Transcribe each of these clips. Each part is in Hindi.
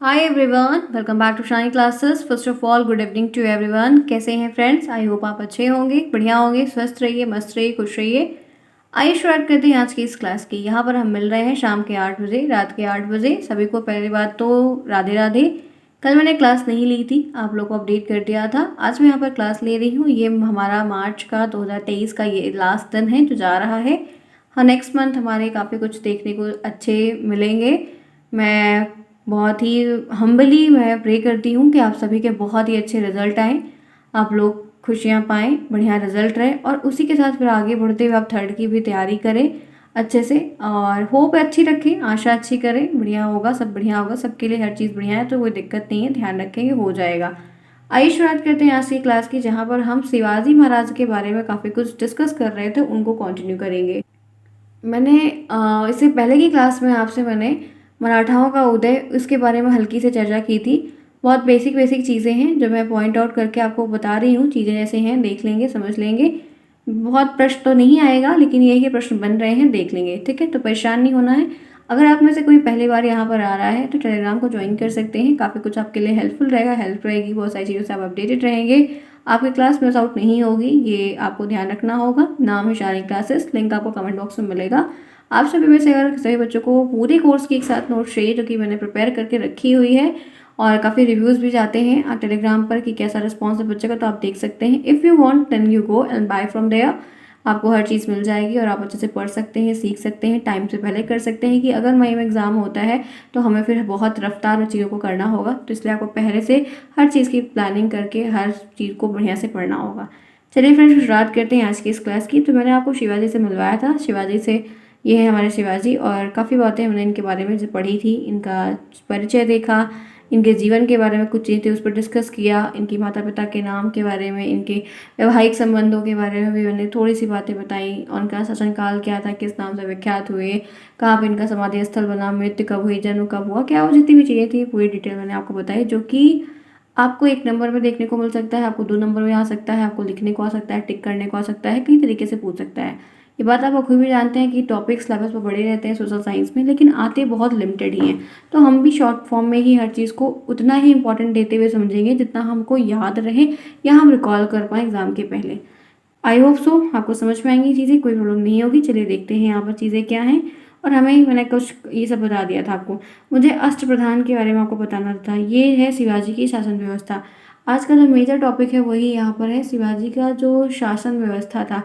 Hi everyone, welcome back to Shine Classes. First of all good evening to everyone. कैसे हैं फ्रेंड्स? आई होप आप अच्छे होंगे, बढ़िया होंगे, स्वस्थ रहिए, मस्त रहिए, खुश रहिए। आइए शुरुआत करते हैं आज की इस क्लास की। यहाँ पर हम मिल रहे हैं शाम के 8 बजे, रात के 8 बजे। सभी को पहली बात तो राधे राधे। कल मैंने क्लास नहीं ली थी, आप लोग को अपडेट कर दिया था। आज मैं यहाँ पर क्लास ले रही हूँ। ये हमारा मार्च का 2023 का ये लास्ट दिन है जो जा रहा है। हाँ, नेक्स्ट मंथ हमारे काफ़ी कुछ देखने को अच्छे मिलेंगे। मैं बहुत ही हम्बली मैं प्रे करती हूँ कि आप सभी के बहुत ही अच्छे रिजल्ट आएँ, आप लोग खुशियाँ पाएँ, बढ़िया रिजल्ट रहे और उसी के साथ फिर आगे बढ़ते हुए आप थर्ड की भी तैयारी करें अच्छे से और होप अच्छी रखें, आशा अच्छी करें। बढ़िया होगा, सब बढ़िया होगा, सबके लिए हर चीज़ बढ़िया है, तो कोई दिक्कत नहीं है, ध्यान रखेंगे, हो जाएगा। आइए शुरुआत करते हैं आज की क्लास की, जहाँ पर हम शिवाजी महाराज के बारे में काफ़ी कुछ डिस्कस कर रहे थे, उनको कंटिन्यू करेंगे। मैंने इससे पहले की क्लास में आपसे मैंने मराठाओं का उदय उसके बारे में हल्की से चर्चा की थी। बहुत बेसिक बेसिक चीज़ें हैं जो मैं पॉइंट आउट करके आपको बता रही हूँ। चीज़ें जैसे हैं देख लेंगे, समझ लेंगे। बहुत प्रश्न तो नहीं आएगा, लेकिन ये है कि प्रश्न बन रहे हैं, देख लेंगे, ठीक है? तो परेशान नहीं होना है। अगर आप में से कोई पहली बार यहाँ पर आ रहा है तो टेलीग्राम को ज्वाइन कर सकते हैं। काफ़ी कुछ आपके लिए हेल्पफुल रहेगा, हेल्प रहेगी, बहुत सारी चीज़ों से आप अपडेटेड रहेंगे। आपकी क्लास मिस आउट नहीं होगी, ये आपको ध्यान रखना होगा। नाम है शाइन क्लासेस, लिंक आपको कमेंट बॉक्स में मिलेगा। आप सभी में से अगर सभी बच्चों को पूरे कोर्स की एक साथ नोट चाहिए जो कि मैंने प्रिपेयर करके रखी हुई है और काफ़ी रिव्यूज़ भी जाते हैं टेलीग्राम पर कि कैसा रिस्पॉन्स है बच्चे का, तो आप देख सकते हैं। If you want then you go and buy from there. आपको हर चीज़ मिल जाएगी और आप अच्छे से पढ़ सकते हैं, सीख सकते हैं, टाइम से पहले कर सकते हैं कि अगर मई में एग्ज़ाम होता है तो हमें फिर बहुत रफ्तार में चीज़ों को करना होगा, तो इसलिए आपको पहले से हर चीज़ की प्लानिंग करके हर चीज़ को बढ़िया से पढ़ना होगा। चलिए फ्रेंड्स, शुरुआत करते हैं आज की इस क्लास की। तो मैंने आपको शिवाजी से मिलवाया था। शिवाजी से, ये है हमारे शिवाजी और काफ़ी बातें हमने इनके बारे में जो पढ़ी थी, इनका परिचय देखा, इनके जीवन के बारे में कुछ चीज़ें थी उस पर डिस्कस किया, इनकी माता पिता के नाम के बारे में, इनके वैवाहिक संबंधों के बारे में भी मैंने थोड़ी सी बातें बताई। उनका शासनकाल क्या था, किस नाम से विख्यात हुए, कहाँ पर इनका समाधि स्थल बना, मृत्यु कब हुई, जन्म कब हुआ, क्या वो जितनी भी चीज़ें थी पूरी डिटेल मैंने आपको बताई, जो कि आपको 1 नंबर में देखने को मिल सकता है, आपको 2 नंबर में आ सकता है, आपको लिखने को आ सकता है, टिक करने को आ सकता है, कई तरीके से पूछ सकता है। ये बात आप खुद भी जानते हैं कि टॉपिक्स सिलेबस पर बड़े रहते हैं सोशल साइंस में, लेकिन आते बहुत लिमिटेड ही हैं। तो हम भी शॉर्ट फॉर्म में ही हर चीज़ को उतना ही इंपॉर्टेंट देते हुए समझेंगे जितना हमको याद रहे या हम रिकॉल कर पाएँ एग्जाम के पहले। आई होप सो आपको समझ में आएंगी चीज़ें, कोई प्रॉब्लम नहीं होगी। चलिए देखते हैं यहाँ पर चीज़ें क्या हैं। और मैंने कुछ ये सब बता दिया था आपको। मुझे अष्टप्रधान के बारे में आपको बताना था। ये है शिवाजी की शासन व्यवस्था। आज का जो मेजर टॉपिक है वही यहाँ पर है, शिवाजी का जो शासन व्यवस्था था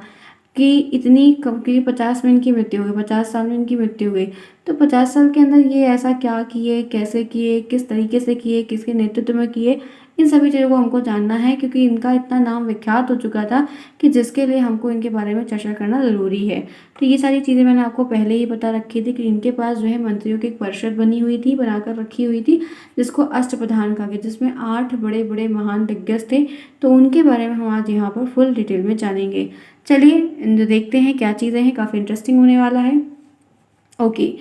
कि इतनी कम कि 50 में इनकी मृत्यु हो गई, 50 साल में इनकी मृत्यु हो गई। तो 50 साल के अंदर ये ऐसा क्या किए, कैसे किए, किस तरीके से किए, किसके नेतृत्व में किए, इन सभी चीज़ों को हमको जानना है, क्योंकि इनका इतना नाम विख्यात हो चुका था कि जिसके लिए हमको इनके बारे में चर्चा करना ज़रूरी है। तो ये सारी चीज़ें मैंने आपको पहले ही बता रखी थी कि इनके पास जो है मंत्रियों की एक परिषद बनी हुई थी, बनाकर रखी हुई थी, जिसको अष्टप्रधान कहा गया, जिसमें 8 बड़े बड़े महान दिग्गज थे। तो उनके बारे में हम आज यहाँ पर फुल डिटेल में जानेंगे। चलिए देखते हैं क्या चीज़ें हैं, काफ़ी इंटरेस्टिंग होने वाला है। ओके,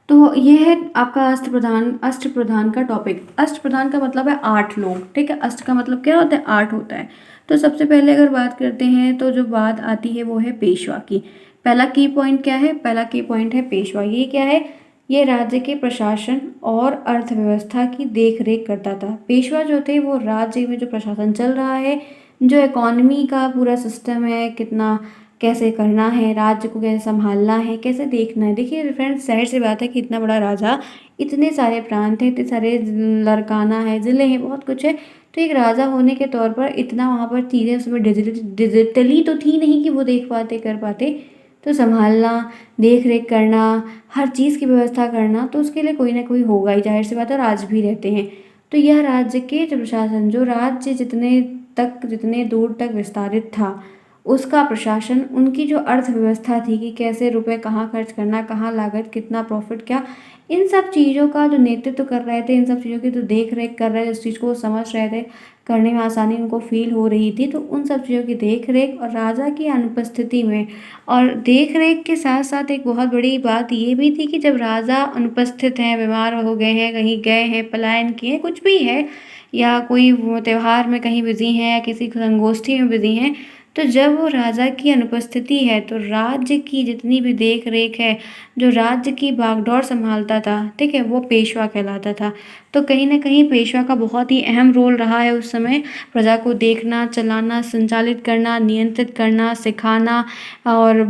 तो ये है आपका अष्टप्रधान का टॉपिक। अष्टप्रधान का मतलब है 8 लोग, ठीक है? अष्ट का मतलब क्या होता है? 8 होता है। तो सबसे पहले अगर बात करते हैं तो जो बात आती है वो है पेशवा की। पहला की पॉइंट क्या है? पहला की पॉइंट है पेशवा। ये क्या है? ये राज्य के प्रशासन और अर्थव्यवस्था की देख रेख करता था। पेशवा जो थे वो राज्य में जो प्रशासन चल रहा है, जो इकॉनमी का पूरा सिस्टम है, कितना कैसे करना है, राज्य को कैसे संभालना है, कैसे देखना है। देखिए फ्रेंड्स, जाहिर सी बात है कि इतना बड़ा राजा, इतने सारे प्रांत हैं, इतने सारे लड़काना है, ज़िले हैं, बहुत कुछ है। तो एक राजा होने के तौर पर इतना वहाँ पर चीज़ें उसमें डिजिटली तो थी नहीं कि वो देख पाते, कर पाते। तो संभालना, देख रेख करना, हर चीज़ की व्यवस्था करना, तो उसके लिए कोई ना कोई होगा ही, जाहिर सी बात है, राज भी रहते हैं। तो यह राज्य के जो प्रशासन, जो राज्य जितने दूर तक विस्तारित था, उसका प्रशासन, उनकी जो अर्थव्यवस्था थी कि कैसे रुपए कहाँ खर्च करना, कहाँ लागत, कितना प्रॉफिट, क्या, इन सब चीज़ों का जो नेतृत्व कर रहे थे, इन सब चीज़ों की जो देख रेख कर रहे थे, उस चीज़ को समझ रहे थे, करने में आसानी उनको फील हो रही थी। तो उन सब चीज़ों की देख रेख और राजा की अनुपस्थिति में, और देख रेख के साथ साथ एक बहुत बड़ी बात ये भी थी कि जब राजा अनुपस्थित हैं, बीमार हो गए हैं, कहीं गए हैं, पलायन किए हैं, कुछ भी है, या कोई त्यौहार में कहीं बिजी हैं या किसी संगोष्ठी में बिजी हैं, तो जब वो राजा की अनुपस्थिति है तो राज्य की जितनी भी देख रेख है, जो राज्य की बागडोर संभालता था, ठीक है, वो पेशवा कहलाता था। तो कहीं न कहीं पेशवा का बहुत ही अहम रोल रहा है उस समय, प्रजा को देखना, चलाना, संचालित करना, नियंत्रित करना, सिखाना और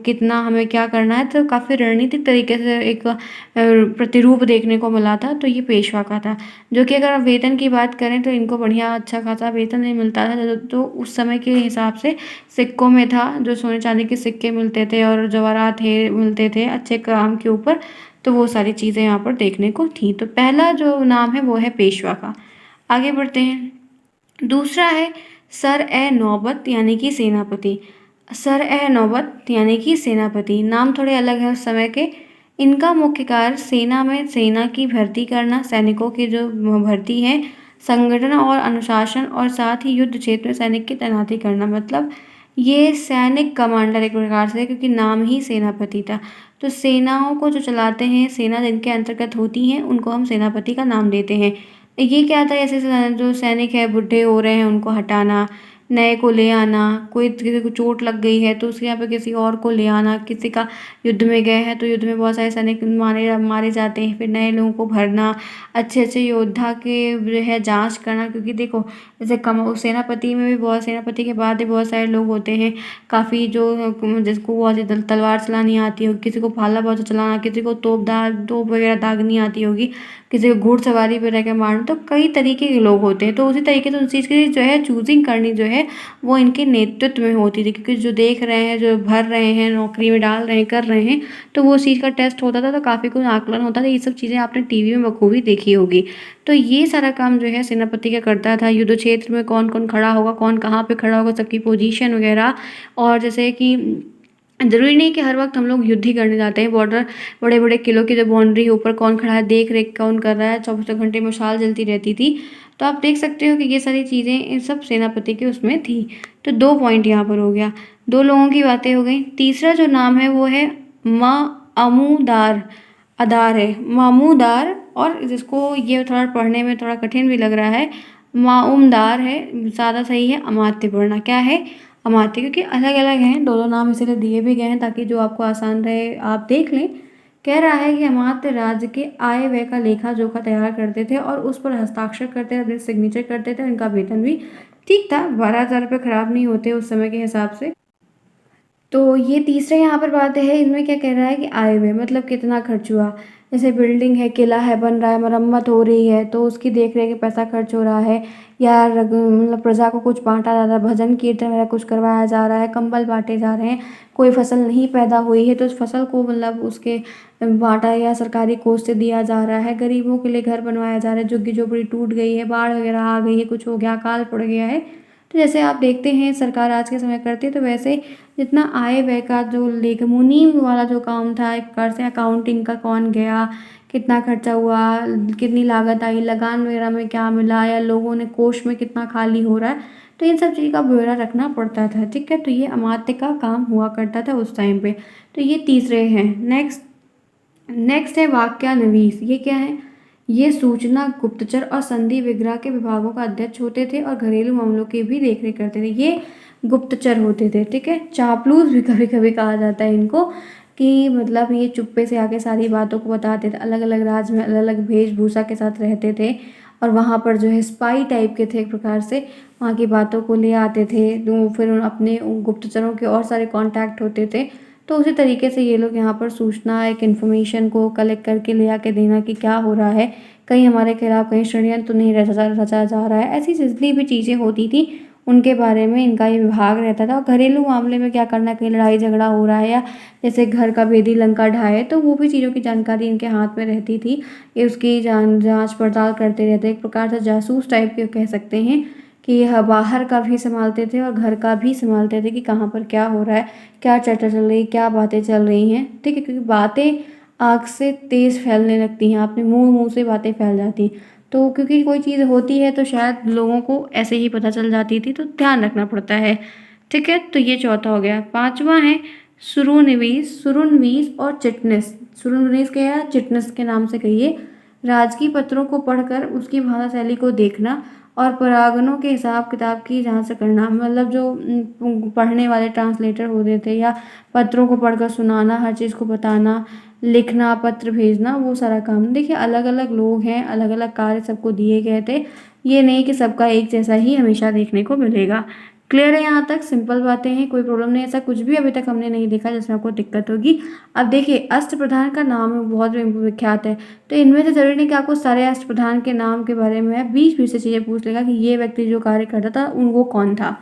कितना हमें क्या करना है, तो काफ़ी रणनीतिक तरीके से एक प्रतिरूप देखने को मिला था, तो ये पेशवा का था। जो कि अगर आप वेतन की बात करें तो इनको बढ़िया अच्छा-खासा वेतन नहीं मिलता था, तो उस समय के हिसाब से सिक्कों में था, जो सोने-चांदी के सिक्के मिलते थे और जवाहरात थे मिलते थे अच्छे काम के ऊपर, तो वो सारी चीज़ें यहाँ पर देखने को थी। तो पहला जो नाम है वो है पेशवा का। आगे बढ़ते हैं। दूसरा है सर-ए-नौबत यानी कि सेनापति। सर-ए-नौबत यानी कि सेनापति, नाम थोड़े अलग हैं उस समय के। इनका मुख्य कार्य सेना में सेना की भर्ती करना, सैनिकों की जो भर्ती है, संगठन और अनुशासन और साथ ही युद्ध क्षेत्र में सैनिक की तैनाती करना। मतलब ये सैनिक कमांडर एक प्रकार से, क्योंकि नाम ही सेनापति था। तो सेनाओं को जो चलाते हैं, सेना जिनके अंतर्गत होती हैं, उनको हम सेनापति का नाम देते हैं। ये क्या था, ऐसे जो सैनिक है बूढ़े हो रहे हैं उनको हटाना, नए को ले आना, कोई किसी को चोट लग गई है तो उसके यहाँ पे किसी और को ले आना, किसी का युद्ध में गए हैं तो युद्ध में बहुत सारे सैनिक मारे मारे जाते हैं, फिर नए लोगों को भरना, अच्छे-अच्छे योद्धा के जो है जाँच करना। क्योंकि देखो जैसे सेनापति में भी बहुत, सेनापति के बाद भी बहुत सारे लोग होते हैं, काफ़ी जो जिसको बहुत सी तलवार चलानी आती होगी, किसी को भाला बहुत अच्छा चलाना, किसी को तोप वगैरह दागनी आती होगी, किसी को घुड़सवारी पे रह के मारना, तो कई तरीके के लोग होते हैं। तो उसी तरीके से उस चीज़ की जो है चूज़िंग करनी जो है वो इनके नेतृत्व में होती थी, क्योंकि जो देख रहे हैं, जो भर रहे हैं, नौकरी में डाल रहे हैं, कर रहे हैं, तो वो उस चीज़ का टेस्ट होता था, तो काफ़ी कुछ आकलन होता था। ये सब चीज़ें आपने टीवी में बखूबी देखी होगी। तो ये सारा काम जो है सेनापति का करता था। युद्ध क्षेत्र में कौन-कौन खड़ा होगा, कौन कहाँ पे खड़ा होगा, सबकी पोजीशन वगैरह। और जैसे कि ज़रूरी नहीं कि हर वक़्त हम लोग युद्ध ही करने जाते हैं। बॉर्डर, बड़े-बड़े किलों की जो बाउंड्री है, ऊपर कौन खड़ा है, देख-रेख कौन कर रहा है, चौबीसों घंटे मशाल जलती रहती थी। तो आप देख सकते हो कि ये सारी चीज़ें इन सब सेनापति के उसमें थी। तो 2 पॉइंट यहाँ पर हो गया, 2 लोगों की बातें हो गई। तीसरा जो नाम है वो है मामूदार, अदार है, मामूदार, और जिसको ये थोड़ा पढ़ने में थोड़ा कठिन भी लग रहा है, माऊमदार है, ज़्यादा सही है अमात्य पढ़ना। क्या है? अमात्य, क्योंकि अलग-अलग हैं, दोनों नाम इसीलिए दिए भी गए हैं ताकि जो आपको आसान रहे आप देख लें। कह रहा है कि अमात्य राज्य के आय-व्यय का लेखा-जोखा तैयार करते थे और उस पर हस्ताक्षर करते थे, अपने सिग्नेचर करते थे। उनका वेतन भी ठीक था, 12,000 रुपये खराब नहीं होते उस समय के हिसाब से। तो ये तीसरे यहाँ पर बात है, इनमें क्या कह रहा है कि आय व्यय मतलब कितना खर्च हुआ। जैसे बिल्डिंग है, किला है, बन रहा है, मरम्मत हो रही है, तो उसकी देख-रेख में पैसा खर्च हो रहा है, या मतलब प्रजा को कुछ बाँटा जा रहा है, भजन कीर्तन वगैरह कुछ करवाया जा रहा है, कंबल बाँटे जा रहे हैं, कोई फसल नहीं पैदा हुई है तो उस फसल को मतलब उसके बाँटा या सरकारी कोष से दिया जा रहा है, गरीबों के लिए घर बनवाया जा रहा है, झुग्गी-झोपड़ी टूट गई है, बाढ़ वगैरह आ गई है, कुछ हो गया, अकाल पड़ गया है। तो जैसे आप देखते हैं सरकार आज के समय करती है, तो वैसे जितना आय व्यय का जो लेख मुनीम वाला जो काम था, एक प्रकार से अकाउंटिंग का, कौन गया, कितना खर्चा हुआ, कितनी लागत आई, लगान वगैरह में क्या मिला, या लोगों ने कोष में कितना खाली हो रहा है, तो इन सब चीज़ का ब्यौरा रखना पड़ता था। ठीक है, तो ये अमात्य का काम हुआ करता था उस टाइम पे। तो ये तीसरे हैं। नेक्स्ट है वाक्यानवीस। ये क्या है? ये सूचना, गुप्तचर और संधि विग्रह के विभागों का अध्यक्ष होते थे और घरेलू मामलों की भी देखरेख करते थे। ये गुप्तचर होते थे, ठीक है। चापलूस भी कभी-कभी कहा जाता है इनको, कि मतलब ये चुप्पे से आके सारी बातों को बताते थे। अलग-अलग राज्य में अलग-अलग वेशभूषा के साथ रहते थे और वहाँ पर जो है स्पाई टाइप के थे एक प्रकार से, वहाँ की बातों को ले आते थे। तो फिर अपने गुप्तचरों के और सारे कॉन्टैक्ट होते थे। तो उसी तरीके से ये लोग यहाँ पर सूचना, एक इन्फॉर्मेशन को कलेक्ट करके ले आके देना कि क्या हो रहा है, कहीं हमारे खिलाफ कहीं षड्यंत्र तो नहीं रचा जा रहा है। ऐसी जितनी भी चीज़ें होती थी उनके बारे में इनका ये विभाग रहता था। और घरेलू मामले में क्या करना, कहीं लड़ाई झगड़ा हो रहा है या जैसे घर का भेदी लंका ढाए, तो वो भी चीज़ों की जानकारी इनके हाथ में रहती थी। ये उसकी जांच पड़ताल करते रहते, एक प्रकार से जासूस टाइप के कह सकते हैं, कि यह बाहर का भी संभालते थे और घर का भी संभालते थे कि कहाँ पर क्या हो रहा है, क्या चर्चा चल रही है, क्या बातें चल रही हैं। ठीक है, क्योंकि बातें आग से तेज़ फैलने लगती हैं, अपने मुँह से बातें फैल जाती। तो क्योंकि कोई चीज़ होती है तो शायद लोगों को ऐसे ही पता चल जाती थी, तो ध्यान रखना पड़ता है। ठीक है, तो ये चौथा हो गया। पाँचवा है सुरुनिवीस, सुरुनवीस और चिटनिस। सुरुनवीस क्या है? चिटनिस के नाम से कहिए। राजकीय पत्रों को पढ़कर उसकी भाषा शैली को देखना और परागणों के हिसाब किताब की जांच करना। मतलब जो पढ़ने वाले ट्रांसलेटर होते थे, या पत्रों को पढ़कर सुनाना, हर चीज़ को बताना, लिखना, पत्र भेजना, वो सारा काम। देखिए अलग अलग लोग हैं, अलग अलग कार्य सबको दिए गए थे, ये नहीं कि सबका एक जैसा ही हमेशा देखने को मिलेगा। क्लियर है यहाँ तक? सिंपल बातें हैं, कोई प्रॉब्लम नहीं, ऐसा कुछ भी अभी तक हमने नहीं देखा जिसमें आपको दिक्कत होगी। अब देखिए अष्टप्रधान का नाम बहुत विख्यात है, तो इनमें से जरूरी नहीं कि आपको सारे अष्टप्रधान के नाम के बारे में बीच बीच से चीज़ें पूछ लेगा कि ये व्यक्ति जो कार्य करता था वो कौन था।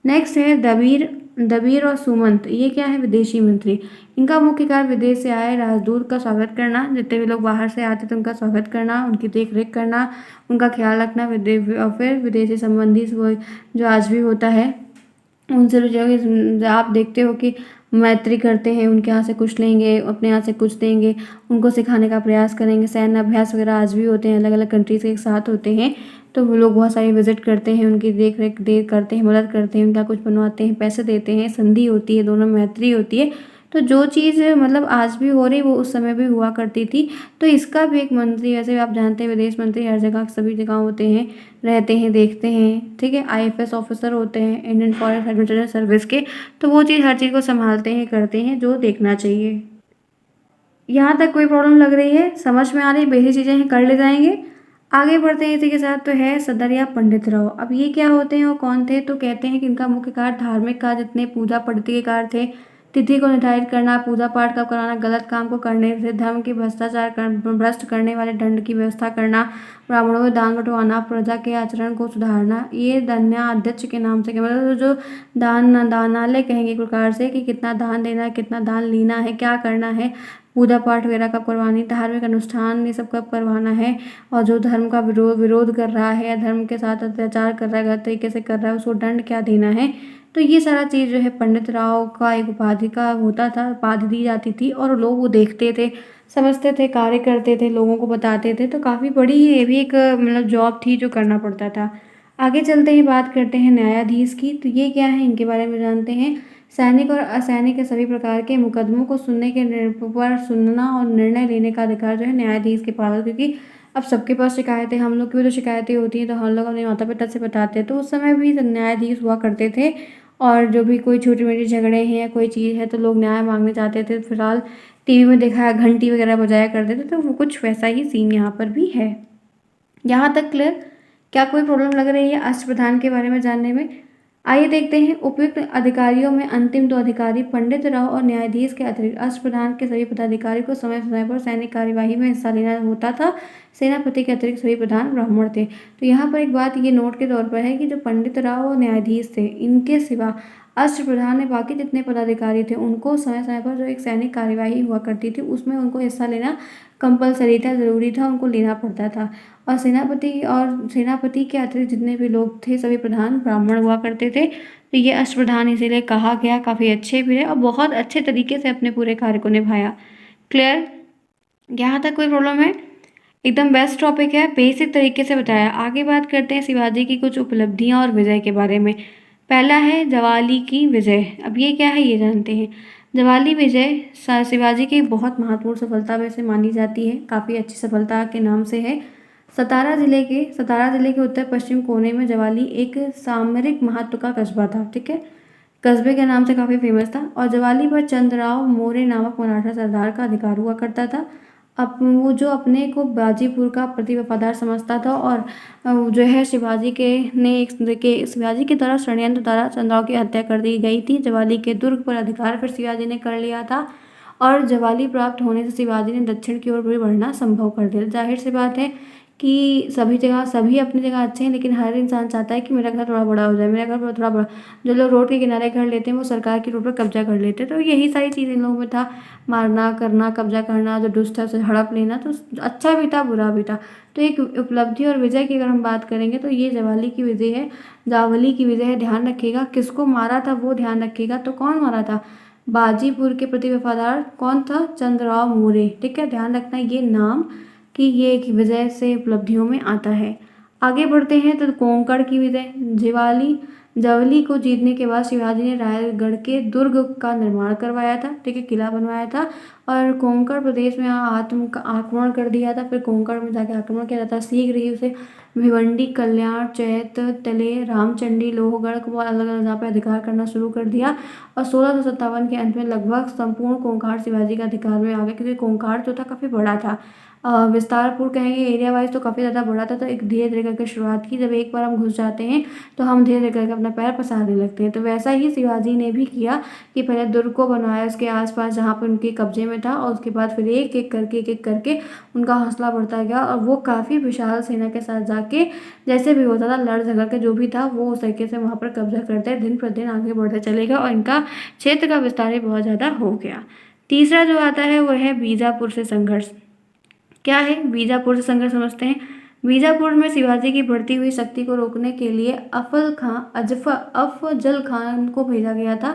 नेक्स्ट है दबीर। दबीर और सुमंत, ये क्या है? विदेशी मंत्री। इनका मुख्य कार्य विदेश से आए राजदूत का स्वागत करना, जितने भी लोग बाहर से आते थे उनका स्वागत करना, उनकी देख रेख करना, उनका ख्याल रखना, और फिर विदेशी संबंधी जो आज भी होता है उनसे भी जो आप देखते हो कि मैत्री करते हैं, उनके यहाँ से कुछ लेंगे, अपने यहाँ से कुछ देंगे, उनको सिखाने का प्रयास करेंगे। सैन्य अभ्यास वगैरह आज भी होते हैं, अलग अलग कंट्रीज़ के एक साथ होते हैं, तो वो लोग बहुत सारी विजिट करते हैं, उनकी देख रेख करते हैं, मदद करते हैं, उनका कुछ बनवाते हैं, पैसे देते हैं, संधि होती है, दोनों मैत्री होती है। तो जो चीज़ मतलब आज भी हो रही वो उस समय भी हुआ करती थी। तो इसका भी एक मंत्री, वैसे भी आप जानते हैं विदेश मंत्री हर जगह सभी जगह होते हैं, रहते हैं, देखते हैं, ठीक है। आईएफएस ऑफिसर होते हैं इंडियन फॉरेन एडमिनिस्ट्रेशन सर्विस के, तो वो चीज़ हर चीज़ को संभालते हैं, करते हैं, जो देखना चाहिए। यहाँ तक कोई प्रॉब्लम लग रही है? समझ में आ रही? बेसिक चीज़ें हैं, कर ले जाएंगे। आगे बढ़ते हैं इसी के साथ। तो है सदरिया पंडित राव। अब ये क्या होते हैं और कौन थे? तो कहते हैं कि इनका मुख्य कार्य धार्मिक कार्य, जितने पूजा पद्धति के कार्य थे, तिथि को निर्धारित करना, पूजा पाठ कब कराना, गलत काम को करने से धर्म के भ्रष्ट करने वाले दंड की व्यवस्था करना, ब्राह्मणों में दान बंटवाना, प्रजा के आचरण को सुधारना। ये धन्याध्यक्ष के नाम से, मतलब जो दानालय कहेंगे एक प्रकार से, कि कितना दान देना है, कितना दान लेना है, क्या करना है, पूजा पाठ वगैरह कब करवानी, धार्मिक अनुष्ठान ये सब कब करवाना है, और जो धर्म का विरोध कर रहा है या धर्म के साथ अत्याचार कर रहा है, गलत तरीके से कर रहा है, उसको दंड क्या देना है। तो ये सारा चीज़ जो है पंडित राव का एक उपाधि का होता था, उपाधि दी जाती थी, और लोग वो देखते थे, समझते थे, कार्य करते थे, लोगों को बताते थे। तो काफ़ी बड़ी ये भी एक मतलब जॉब थी जो करना पड़ता था। आगे चलते ही बात करते हैं न्यायाधीश की। तो ये क्या है, इनके बारे में जानते हैं। सैनिक और असैनिक के सभी प्रकार के मुकदमों को सुनने के पर सुनना और निर्णय लेने का अधिकार जो है न्यायाधीश के पास है, क्योंकि अब सबके पास शिकायतें, हम लोग की भी तो शिकायतें होती हैं, तो हम लोग अपने माता पिता से बताते हैं। तो उस समय भी न्यायाधीश हुआ करते थे, और जो भी कोई छोटी मोटी झगड़े हैं या कोई चीज़ है तो लोग न्याय मांगने जाते थे। फिलहाल टीवी में देखा है घंटी वगैरह बजाया करते थे, तो वो कुछ वैसा ही सीन यहाँ पर भी है। यहाँ तक क्लियर? क्या कोई प्रॉब्लम लग रही है अष्टप्रधान के बारे में जानने में? आइए देखते हैं। उपयुक्त अधिकारियों में अंतिम दो अधिकारी पंडित राव और न्यायाधीश के अतिरिक्त अष्टप्रधान के सभी पदाधिकारी को समय समय पर सैनिक कार्यवाही में हिस्सा लेना होता था। सेनापति के अतिरिक्त सभी प्रधान ब्राह्मण थे। तो यहाँ पर एक बात ये नोट के तौर पर है कि जो पंडित राव और न्यायाधीश थे, इनके सिवा अष्टप्रधान ने बाकी जितने पदाधिकारी थे उनको समय समय पर जो एक सैनिक कार्यवाही हुआ करती थी उसमें उनको हिस्सा लेना कंपलसरी था, ज़रूरी था, उनको लेना पड़ता था। और सेनापति के अतिरिक्त जितने भी लोग थे सभी प्रधान ब्राह्मण हुआ करते थे। तो ये अष्टप्रधान इसीलिए कहा गया, काफ़ी अच्छे भी रहे और बहुत अच्छे तरीके से अपने पूरे कार्य को निभाया। क्लियर? यहाँ तक कोई प्रॉब्लम है? एकदम बेस्ट टॉपिक है, बेसिक तरीके से बताया। आगे बात करते हैं शिवाजी की कुछ उपलब्धियाँ और विजय के बारे में। पहला है जवाली की विजय। अब ये क्या है ये जानते हैं। जवाली विजय शिवाजी की बहुत महत्वपूर्ण सफलता में से मानी जाती है, काफ़ी अच्छी सफलता के नाम से है। सतारा जिले के उत्तर पश्चिम कोने में जवाली एक सामरिक महत्व का कस्बा था, ठीक है। कस्बे के नाम से काफ़ी फेमस था, और जवाली पर चंद्रराव मोरे नामक मराठा सरदार का अधिकार हुआ करता था। अब वो जो अपने को बाजीपुर का प्रति वफादार समझता था, और जो है शिवाजी के द्वारा षड्यंत्र द्वारा चंद्रराव की हत्या कर दी गई थी। जवाली के दुर्ग पर अधिकार फिर शिवाजी ने कर लिया था, और जवाली प्राप्त होने से शिवाजी ने दक्षिण की ओर भी बढ़ना संभव कर दिया। जाहिर सी बात है कि सभी अपनी जगह अच्छे हैं, लेकिन हर इंसान चाहता है कि मेरा घर थोड़ा बड़ा हो जाए, मेरा घर थोड़ा बड़ा। जो लोग रोड के किनारे घर लेते हैं वो सरकार की रोड पर कब्जा कर लेते हैं। तो यही सारी चीज़ इन लोगों में था, मारना करना, कब्जा करना, जो दुष्ट है उसे हड़प लेना। तो अच्छा भी था, बुरा भी था। तो एक उपलब्धि और विजय की अगर हम बात करेंगे तो ये जवाली की विजय है, जावली की विजय है। ध्यान रखिएगा किसको मारा था वो ध्यान रखिएगा। तो कौन मारा था? बाजीपुर के प्रति वफादार कौन था? चंद्रराव मोरे, ठीक है। ध्यान रखना ये नाम कि ये एक विजय से उपलब्धियों में आता है। आगे बढ़ते हैं तो कोंकण की विजय। जवली को जीतने के बाद शिवाजी ने रायगढ़ के दुर्ग का निर्माण करवाया था, ठीक है, किला बनवाया था, और कोंकण प्रदेश में आक्रमण कर दिया था। फिर कोंकण में जाके आक्रमण किया जाता, शीघ्र ही उसे भिवंडी, कल्याण, चैत, तले, रामचंडी, लोहगढ़ को अलग अलग जगह पे अधिकार करना शुरू कर दिया। और 1657 के अंत में लगभग संपूर्ण कोंकण शिवाजी के अधिकार में आ गया, क्योंकि कोंकण जो था काफ़ी बड़ा था। विस्तारपुर कहेंगे एरिया वाइज तो काफ़ी ज़्यादा बड़ा था, तो एक धीरे धीरे करके शुरुआत की। जब एक बार हम घुस जाते हैं तो हम धीरे धीरे करके अपना पैर पसारने लगते हैं। तो वैसा ही शिवाजी ने भी किया कि पहले दुर्ग को बनाया, उसके आसपास जहाँ पर उनके कब्जे में था, और उसके बाद फिर एक एक करके उनका हौसला बढ़ता गया, और वो काफ़ी विशाल सेना के साथ जाके जैसे भी होता था लड़ झगड़ के जो भी था वो उस तरीके से वहाँ पर कब्जा करते दिन प्रतिदिन आगे बढ़ते चले गए, और इनका क्षेत्र का विस्तार भी बहुत ज़्यादा हो गया। तीसरा जो आता है वो है बीजापुर से संघर्ष। क्या है बीजापुर से संघर्ष, समझते हैं। बीजापुर में शिवाजी की बढ़ती हुई शक्ति को रोकने के लिए अफजल खान को भेजा गया था।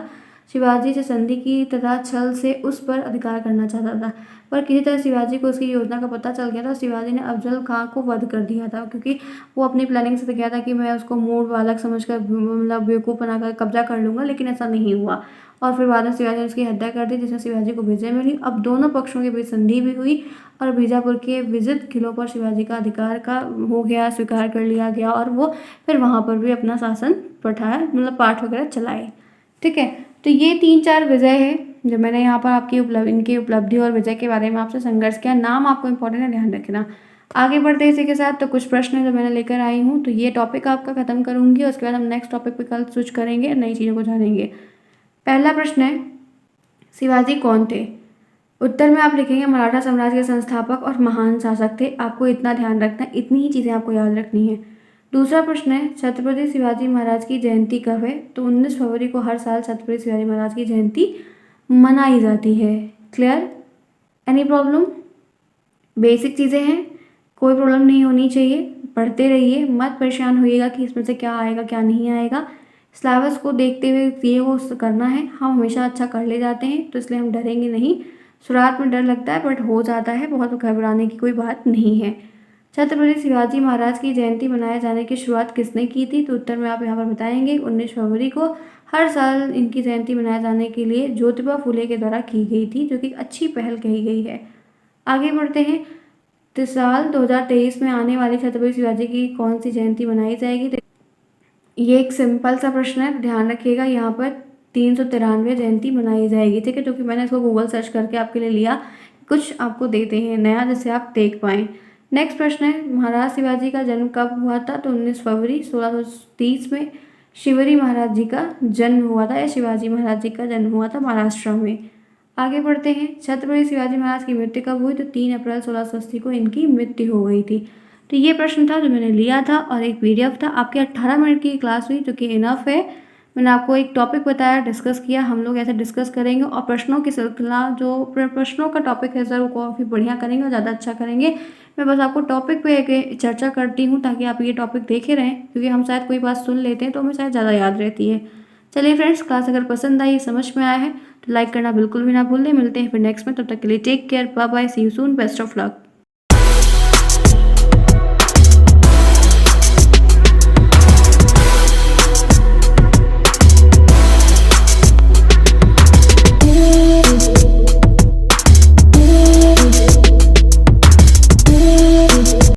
शिवाजी से संधि की तथा छल से उस पर अधिकार करना चाहता था, पर किसी तरह शिवाजी को उसकी योजना का पता चल गया था। शिवाजी ने अफजल खान को वध कर दिया था, क्योंकि वो अपनी प्लानिंग से गया था कि मैं उसको मूड बालक समझकर मतलब बेवकूफ़ बनाकर कब्जा कर लूँगा, लेकिन ऐसा नहीं हुआ। और फिर बाद में शिवाजी ने उसकी हत्या कर दी, जिसमें शिवाजी को विजय मिली। अब दोनों पक्षों के बीच संधि भी हुई, और बीजापुर के विजित किलों पर शिवाजी का अधिकार का हो गया, स्वीकार कर लिया गया, और वो फिर वहाँ पर भी अपना शासन पठाया, मतलब पाठ वगैरह चलाए। ठीक है, तो ये 3-4 विजय है जो मैंने यहाँ पर आपकी इनकी उपलब्धि और विजय के बारे में आपसे संघर्ष किया। नाम आपको इंपॉर्टेंट है, ध्यान रखना। आगे बढ़ते हैं इसी के साथ। तो कुछ प्रश्न जो मैंने लेकर आई हूँ, तो ये टॉपिक आपका खत्म करूँगी, उसके बाद हम नेक्स्ट टॉपिक पे कल स्विच करेंगे, नई चीज़ों को जानेंगे। पहला प्रश्न है, शिवाजी कौन थे? उत्तर में आप लिखेंगे मराठा साम्राज्य के संस्थापक और महान शासक थे। आपको इतना ध्यान रखना है, इतनी ही चीज़ें आपको याद रखनी है। दूसरा प्रश्न है, छत्रपति शिवाजी महाराज की जयंती कब है? तो 19 फरवरी को हर साल छत्रपति शिवाजी महाराज की जयंती मनाई जाती है। क्लियर? Any problem? बेसिक चीज़ें हैं, कोई प्रॉब्लम नहीं होनी चाहिए। पढ़ते रहिए, मत परेशान होइएगा कि इसमें से क्या आएगा क्या नहीं आएगा। सिलेबस को देखते हुए ये वो करना है। हम हमेशा अच्छा कर ले जाते हैं, तो इसलिए हम डरेंगे नहीं। शुरुआत में डर लगता है, बट हो जाता है, बहुत घबराने की कोई बात नहीं है। छत्रपति शिवाजी महाराज की जयंती मनाए जाने की शुरुआत किसने की थी? तो उत्तर में आप यहाँ पर बताएंगे 19 फरवरी को हर साल इनकी जयंती मनाए जाने के लिए ज्योतिबा फुले के द्वारा की गई थी, जो कि अच्छी पहल कही गई है। आगे बढ़ते हैं। तो साल 2023 में आने वाली छत्रपति शिवाजी की कौन सी जयंती मनाई जाएगी? तो ये एक सिंपल सा प्रश्न है, ध्यान रखिएगा। यहाँ पर 393 जयंती मनाई जाएगी। ठीक है, क्योंकि मैंने इसको गूगल सर्च करके आपके लिए लिया, कुछ आपको देते हैं नया जिससे आप देख पाएँ। नेक्स्ट प्रश्न है, महाराज शिवाजी का जन्म कब हुआ था? तो 19 फरवरी 1630 में शिवरी महाराज जी का जन्म हुआ था, या शिवाजी महाराज जी का जन्म हुआ था महाराष्ट्र में। आगे बढ़ते हैं। छत्रपति शिवाजी महाराज की मृत्यु कब हुई? तो 3 अप्रैल 1680 को इनकी मृत्यु हो गई थी। तो ये प्रश्न था जो मैंने लिया था, और एक PDF था। आपकी 18 मिनट की क्लास हुई, जो कि इनफ है। मैंने आपको एक टॉपिक बताया, डिस्कस किया, हम लोग ऐसे डिस्कस करेंगे, और प्रश्नों की श्रृंखला जो प्रश्नों का टॉपिक है सर, वो काफ़ी बढ़िया करेंगे और ज़्यादा अच्छा करेंगे। मैं बस आपको टॉपिक पे एक चर्चा करती हूँ, ताकि आप ये टॉपिक देखे रहें, क्योंकि हम शायद कोई बात सुन लेते हैं तो हमें शायद ज़्यादा याद रहती है। चलिए फ्रेंड्स, क्लास अगर पसंद आई, समझ में आया है, तो लाइक करना बिल्कुल भी ना भूलें। मिलते हैं फिर नेक्स्ट में, तब तक के लिए take care, bye bye, see you soon, best of luck.